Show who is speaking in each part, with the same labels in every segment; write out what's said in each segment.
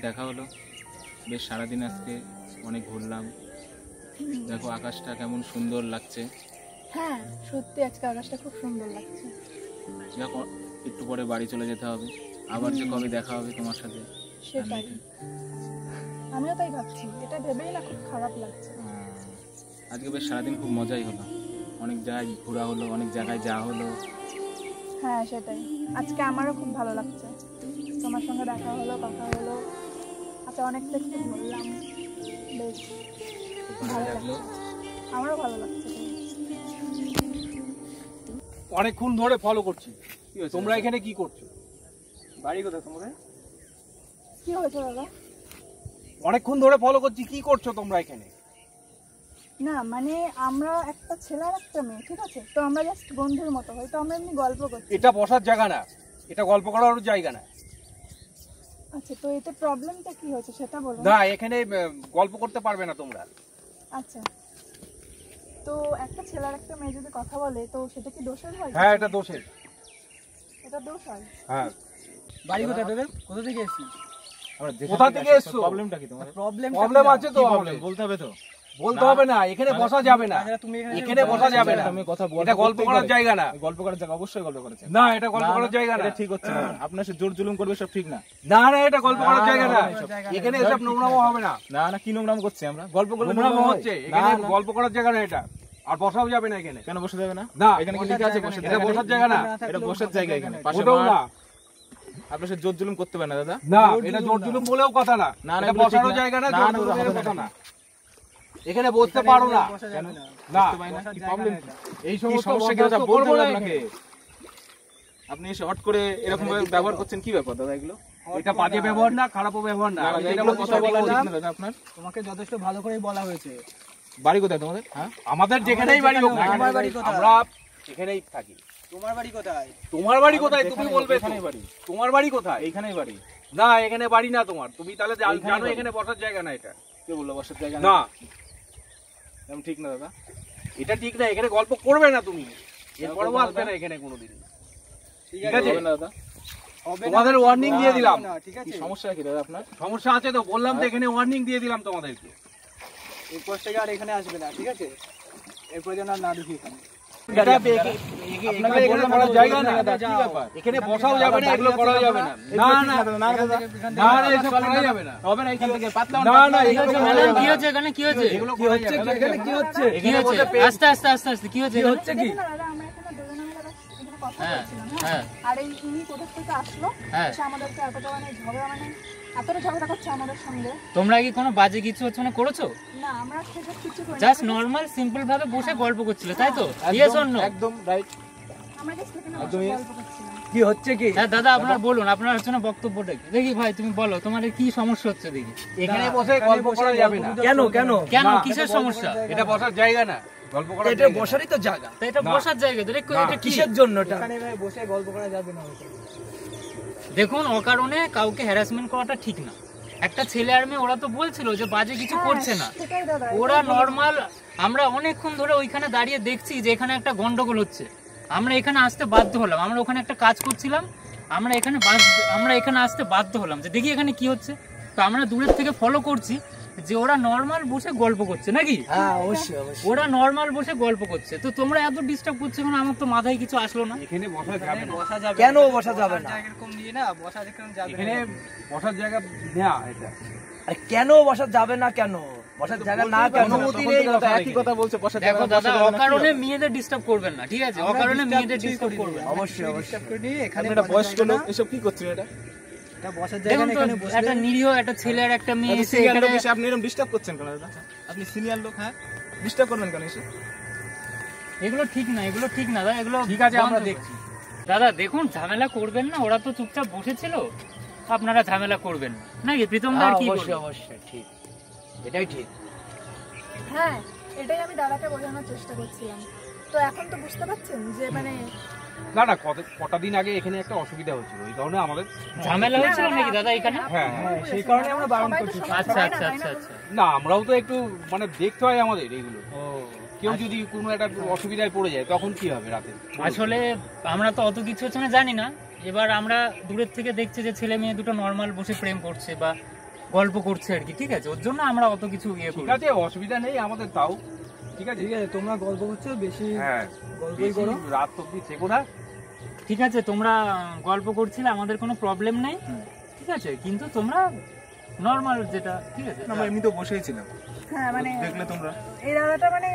Speaker 1: দেখা হলো। বেশ সারাদিন আজকে অনেক ঘুরলাম। দেখো আকাশটা কেমন সুন্দর লাগছে।
Speaker 2: হ্যাঁ সত্যি আজকে আকাশটা খুব সুন্দর লাগছে।
Speaker 1: দেখো একটু পরে বাড়ি চলে যেতে হবে, আবার যে কবে দেখা হবে তোমার সাথে
Speaker 2: সেটাই, আমিও তাই ভাবছি। এটা ভেবেই না খুব খারাপ লাগছে।
Speaker 1: আজকে বেশ সারাদিন খুব মজাই হলো, অনেক জায়গায় ঘোরা হলো, অনেক জায়গায় যাওয়া হলো।
Speaker 2: হ্যাঁ সেটাই, আজকে আমারও খুব ভালো লাগছে। তোমার সঙ্গে দেখা হলো, কথা হলো, আচ্ছা অনেকটা একটু ঘুরলাম, বেশ ভালো লাগলো। আমারও ভালো লাগছে।
Speaker 3: অনেকক্ষণ ধরে ফলো করছি, তোমরা এখানে কি করছো? বাড়ি কোথায় তোমাদের?
Speaker 2: কি হয়েছে দাদা?
Speaker 3: অনেকক্ষণ ধরে ফলো করছি, কি করছো তোমরা এখানে?
Speaker 2: না মানে আমরা একটা ছেলে আর একটা মেয়ে, ঠিক আছে? তো আমরা জাস্ট বন্ধুর মতো, হয়তো আমরা এমনি গল্প করছি।
Speaker 3: এটা বসার জায়গা না, এটা গল্প করার জায়গা না।
Speaker 2: আচ্ছা তো এতে প্রবলেমটা কি হয়েছে সেটা বলো।
Speaker 3: না এখানে গল্প করতে পারবে না তোমরা।
Speaker 2: আচ্ছা তো একটা ছেলে আর একটা মেয়ে যদি কথা বলে তো সেটা কি দোষের হয়?
Speaker 3: হ্যাঁ এটা দোষের।
Speaker 2: এটা দোষ হয়?
Speaker 3: হ্যাঁ।
Speaker 4: বাড়ি কোথায় তোদের? কোথা থেকে এসেছিস?
Speaker 3: কোথা থেকে এসছো?
Speaker 1: প্রবলেমটা কি তোমার?
Speaker 3: প্রবলেম আছে তো,
Speaker 1: বলতে হবে তো।
Speaker 3: বলতে হবে না, এখানে বসা যাবে না, এখানে বসা যাবে না।
Speaker 1: তুমি কথা বল,
Speaker 3: এটা গল্প করার জায়গা না।
Speaker 1: গল্প করার জায়গা, অবশ্যই গল্প করার জায়গা।
Speaker 3: না এটা গল্প করার জায়গা না,
Speaker 1: এটা ঠিক হচ্ছে না। আপনার সাথে জোর জুলুম করবে সব ঠিক না।
Speaker 3: না না এটা গল্প করার জায়গা না, এখানে এসব নোংরামো হবে না।
Speaker 1: না না কি নোংরাম করছি আমরা? গল্প করলে
Speaker 3: নোংরামো হচ্ছে, এখানে গল্প করার জায়গা না এটা। আর বসাও যাবে না এখানে।
Speaker 1: কেন বসে যাবে না?
Speaker 3: না
Speaker 1: এখানে কি লেখা আছে বসে?
Speaker 3: এটা বসার জায়গা না,
Speaker 1: এটা বসার জায়গা। এখানে পাশে
Speaker 3: ওটাও না।
Speaker 1: আপনার সাথে জোর জুলুম করতে পারে না দাদা।
Speaker 3: না এটা জোর জুলুম বলেও কথা না,
Speaker 1: না
Speaker 3: এটা বসারও জায়গা না, জোর জুলুমের কথা না। এখানে বসতে পারো না।
Speaker 1: কেন
Speaker 3: না
Speaker 1: কি প্রবলেম?
Speaker 3: এই সমস্ত
Speaker 1: সমস্যা কি দাদা বলতে হবে আপনাকে? আপনি এসে হট করে এরকম ভাবে ব্যবহার করছেন, কি ব্যাপার দাদা এগুলো?
Speaker 3: এটা বাজে ব্যবহার না, খারাপও ব্যবহার না। আমি
Speaker 1: এগুলো
Speaker 3: যেটা
Speaker 1: কথা বলা
Speaker 3: বলছি
Speaker 1: উচিত না দাদা আপনার।
Speaker 4: তোমাকে যথেষ্ট ভালো করেই বলা হয়েছে।
Speaker 1: বাড়ি কোথায় তোমাদের? হ্যাঁ
Speaker 3: আমাদের যেখানেই বাড়ি হোক না,
Speaker 4: তোমার বাড়ি কোথায়?
Speaker 3: আমরা এখানেই থাকি।
Speaker 4: তোমার বাড়ি কোথায়?
Speaker 3: তোমার বাড়ি কোথায় তুমি বলবে?
Speaker 1: এখানেই বাড়ি।
Speaker 3: তোমার বাড়ি কোথায়?
Speaker 1: এইখানেই বাড়ি।
Speaker 3: না এখানে বাড়ি না তোমার, তুমি তাহলে
Speaker 1: এইখানে
Speaker 3: জানো
Speaker 1: বাড়ি।
Speaker 3: এখানে বসার জায়গা না। এটা
Speaker 1: কে বললো বসার জায়গা
Speaker 3: না,
Speaker 1: এরকম ঠিক না দাদা।
Speaker 3: এটা ঠিক না, এখানে গল্প করবে না তুমি, এরপরেও আসবে না এখানে কোনোদিন।
Speaker 4: ঠিক
Speaker 3: আছে
Speaker 1: হবে না দাদা।
Speaker 3: তোমাদের ওয়ার্নিং দিয়ে দিলাম।
Speaker 4: ঠিক
Speaker 1: কি
Speaker 4: আছে,
Speaker 1: সমস্যা কি দাদা আপনার?
Speaker 3: সমস্যা আছে তো বললাম তো, এখানে ওয়ার্নিং দিয়ে দিলাম তোমাদেরকে।
Speaker 4: এরপর থেকে আর এখানে আসবে না, ঠিক আছে? এরপর যেন আর না দেখি এখানে।
Speaker 3: এটা এখানে করার জায়গা না,
Speaker 1: কি ব্যাপার?
Speaker 3: এখানে বসাও যাবে না, এগুলো করাও যাবে না। না না
Speaker 1: না দাদা,
Speaker 3: না না এসব করা যাবে না।
Speaker 1: হবে না এখান থেকে পাতলা।
Speaker 3: না না এগুলো করা যাবে না।
Speaker 5: কি হচ্ছে এখানে? কি হচ্ছে?
Speaker 3: এগুলো করা যাবে না।
Speaker 4: এখানে কি হচ্ছে?
Speaker 5: কি হচ্ছে? আস্তে আস্তে আস্তে আস্তে কি হচ্ছে?
Speaker 4: হচ্ছে কি?
Speaker 2: দেখুন না দাদা, আমরা এখানে দুজনে মিলে এখানে কথা
Speaker 5: হ্যাঁ,
Speaker 2: বলছিলাম,
Speaker 5: হ্যাঁ।
Speaker 2: হ্যাঁ? আর এই ইনি কোথা থেকে আসলো,
Speaker 5: হ্যাঁ।
Speaker 2: এসে আমাদেরকে এতটা মানে ঝগড়া, মানে এতটা ঝগড়া করছে আমাদের সঙ্গে।
Speaker 5: তোমরা কি কোনো বাজে কিছু হচ্ছে মানে করেছো?
Speaker 2: না আমরা সেসব কিছু করিনি।
Speaker 5: জাস্ট নরমাল সিম্পল ভাবে বসে গল্প করছিলে, তাই তো? Yes or no?
Speaker 1: একদম রাইট।
Speaker 2: আমরা জাস্ট এখানে বসে গল্প করছিলাম।
Speaker 4: কি হচ্ছে কি?
Speaker 5: হ্যাঁ দাদা আপনারা বলুন, আপনার হচ্ছে না বক্তব্যটা কি? দেখি ভাই তুমি বলো, তোমাদের কি সমস্যা হচ্ছে দেখি।
Speaker 3: এখানে বসে গল্প করা যাবে না।
Speaker 4: কেন কেন?
Speaker 5: কেন
Speaker 3: না,
Speaker 5: কিসের সমস্যা?
Speaker 3: এটা বসার জায়গা না, গল্প করার
Speaker 4: এটা
Speaker 3: জায়গা না।
Speaker 4: বসারই তো জায়গা।
Speaker 5: তো এটা
Speaker 3: না।
Speaker 5: বসার জায়গা তো, এটা
Speaker 3: না।
Speaker 4: কিসের জন্য এটা?
Speaker 6: এখানে ভাই বসে গল্প করা যাবে না।
Speaker 5: দেখুন অকারণে কাউকে হ্যারাসমেন্ট করাটা ঠিক না। একটা ছেলে আর মেয়ে, ওরা তো বলছিল যে বাজে কিছু করছে না,
Speaker 2: সেটাই দাদা,
Speaker 5: ওরা নরমাল। আমরা অনেকক্ষণ ধরে ওইখানে দাঁড়িয়ে দেখছি যে এখানে একটা গন্ডগোল হচ্ছে, আমরা এখানে আসতে বাধ্য হলাম। আমরা ওখানে একটা কাজ করছিলাম, আমরা এখানে আসতে বাধ্য হলাম যে দেখি এখানে কি হচ্ছে। তো আমরা দূরের থেকে ফলো করছি যে ওরা নরমাল বসে গল্প করছে নাকি।
Speaker 4: হ্যাঁ অবশ্যই অবশ্যই।
Speaker 5: ওরা নরমাল বসে গল্প করছে, তো তোমরা এত ডিস্টার্ব করছো কেন? আমার তো মাথায় কিছু আসলো না।
Speaker 3: এখানে বসা যাবে না,
Speaker 6: বসা যাবে
Speaker 4: কেন বসা যাবে না?
Speaker 6: এরকম নিয়ে না বসা যেখানে যাবে
Speaker 3: এখানে বসার জায়গা না এটা।
Speaker 4: আরে কেন বসা যাবে না? কেন বসার জায়গা না? কেন?
Speaker 1: অনুমতি নেই দাদা, একই কথা বলছে বসার জায়গা।
Speaker 5: দেখো দাদা, অকারণে মেয়েদের ডিস্টার্ব করবেন না, ঠিক আছে? অকারণে মেয়েদের ডিস্টার্ব করবেন না।
Speaker 4: অবশ্যই অবশ্যই।
Speaker 6: এখানে
Speaker 1: একটা বয়স্ক লোক এসব কি করছেন? এটা
Speaker 6: এটা বসার জায়গা
Speaker 5: দেখুন
Speaker 6: না,
Speaker 5: তো,
Speaker 6: এখানে বসলে
Speaker 5: একটা নিরীহ একটা ছেলে আর একটা মেয়ে এসে
Speaker 1: সিনিয়র
Speaker 5: এখানে
Speaker 1: লোক এসে আপনি এরকম ডিস্টার্ব করছেন কেন দাদা? আপনি সিনিয়র লোক, হ্যাঁ ডিস্টার্ব করবেন কেন এসে?
Speaker 5: এগুলো ঠিক না, এগুলো ঠিক না দাদা, এগুলো
Speaker 3: ঠিক আছে আমরা
Speaker 5: বন্ধ।
Speaker 3: দেখছি।
Speaker 5: দাদা দেখুন, ঝামেলা করবেন না, ওরা তো চুপচাপ বসেছিল, আপনারা ঝামেলা করবেন না নাকি? প্রীতম দা কি
Speaker 4: অবশ্যই
Speaker 5: বলবেন?
Speaker 4: অবশ্যই ঠিক, এটাই ঠিক।
Speaker 2: হ্যাঁ এটাই আমি দাদাকে বোঝানোর চেষ্টা করছিলাম। তো এখন তো বুঝতে পারছেন যে মানে
Speaker 3: না না কটা দিন আগে এখানে একটা অসুবিধা হয়েছিল, এই কারণে আমাদের
Speaker 5: ঝামেলা হয়েছিল নাকি দাদা এখানে?
Speaker 3: হ্যাঁ
Speaker 6: হ্যাঁ, সেই কারণে আমরা বারণ করছি।
Speaker 5: আচ্ছা আচ্ছা আচ্ছা আচ্ছা।
Speaker 3: না আমরাও তো একটু মানে দেখতে হয় আমাদের এইগুলো। কেউ যদি কোনো একটা অসুবিধায় পড়ে যায় তখন কি হবে রাতে?
Speaker 5: আসলে আমরা তো অত কিছু হচ্ছে না জানি না। এবার আমরা দূরের থেকে দেখছি যে ছেলে মেয়ে দুটো নর্মাল বসে প্রেম করছে বা গল্প করছে আর কি, ঠিক আছে, ওর জন্য আমরা অত কিছু ইয়ে করি।
Speaker 3: ঠিক আছে, অসুবিধা নেই আমাদের, তাও ঠিক আছে।
Speaker 6: ঠিক আছে, তোমরা গল্প করছো, বেশি
Speaker 3: হ্যাঁ,
Speaker 6: গল্পই করো।
Speaker 3: রাত অব্দি থেকো না।
Speaker 5: ঠিক আছে, তোমরা গল্প করছিলে, আমাদের কোনো প্রবলেম নেই, ঠিক আছে, কিন্তু তোমরা নর্মাল যেটা, ঠিক আছে।
Speaker 1: আমরা এমনি তো বসেই ছিলাম,
Speaker 2: হ্যাঁ মানে
Speaker 1: দেখলে তোমরা।
Speaker 2: এই দাদাটা মানে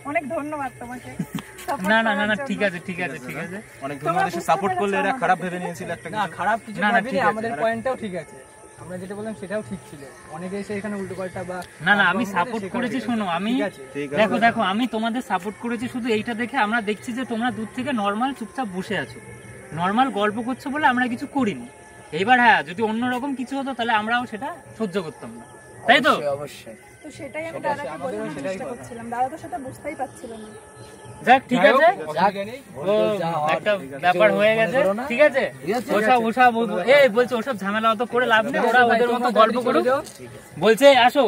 Speaker 2: অনেক ধন্যবাদ তোমাকে support
Speaker 5: না না না
Speaker 2: করার
Speaker 5: না
Speaker 2: জন্য।
Speaker 5: ঠিক আছে ঠিক আছে ঠিক আছে।
Speaker 1: অনেক ধন্যবাদ, এসে সাপোর্ট করলে। এরা খারাপ ভেবে নিয়েছিল একটা
Speaker 6: না,
Speaker 1: কিছু।
Speaker 6: খারাপ কিছু
Speaker 5: না, না,
Speaker 6: ভাবিনি,
Speaker 5: ঠিক আছে।
Speaker 6: আমাদের পয়েন্টটাও ঠিক আছে। আমরা যেটা বললাম সেটাও ঠিক ছিল। অনেকে এসে এখানে উল্টো পাল্টা বা
Speaker 5: না না আমি
Speaker 6: বলে
Speaker 5: সাপোর্ট
Speaker 6: সেখানে
Speaker 5: করেছি,
Speaker 6: ঠিক আছে।
Speaker 5: শোনো আমি
Speaker 6: ঠিক আছে।
Speaker 1: ঠিক আছে।
Speaker 5: দেখো আমি তোমাদের সাপোর্ট করেছি শুধু এইটা দেখে, আমরা দেখছি যে তোমরা দূর থেকে নর্মাল চুপচাপ বসে আছো, নর্মাল গল্প করছো বলে আমরা কিছু করিনি। এইবার হ্যাঁ, যদি অন্যরকম কিছু হতো তাহলে আমরাও সেটা সহ্য করতাম না, তাই তো?
Speaker 6: অবশ্যই।
Speaker 2: তো সেটাই আমি দাদাকে বোঝানোর চেষ্টা করছিলাম, দাদা তো সেটা বুঝতেই পারছিল না।
Speaker 5: যাক ঠিক
Speaker 3: যাই হোক,
Speaker 5: আছে,
Speaker 3: অসুবিধা নেই।
Speaker 5: ও একটা ব্যাপার হয়ে গেছে, ঠিক আছে। ওসব এই বলছে ওসব ঝামেলা অত করে লাভ নেই, ওরা ওদের মতো গল্প করুক। বলছে আসো,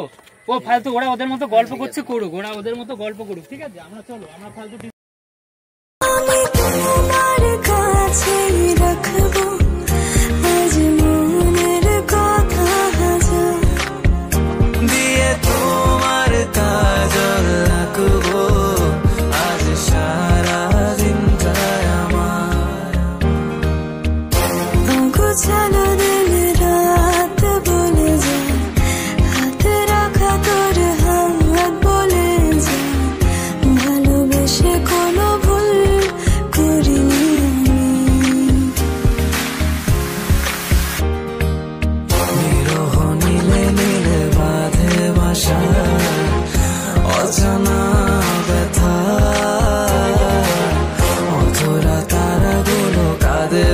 Speaker 5: ও ফালতু, ওরা ওদের মতো গল্প করছে করুক, ওরা ওদের মতো গল্প করুক, ঠিক আছে। আমরা চলো, আমরা ফালতু
Speaker 7: তোমার কাছে রাখবো আজ মনের কথা হাজার দিয়ে, তোমার কাজল রাখবো আজ সারা দিনটায় আমার। অগোছালো দিন রাত বলে যায়, হাতে রাখা তোর হাত বলে যায়, ভালোবেসে কোনো ভুল করিনি আমি। বিরহ নীলে নীলে বাঁধে বাসা, অজানা ব্যথা, অধরা তারাগুলো কাঁদে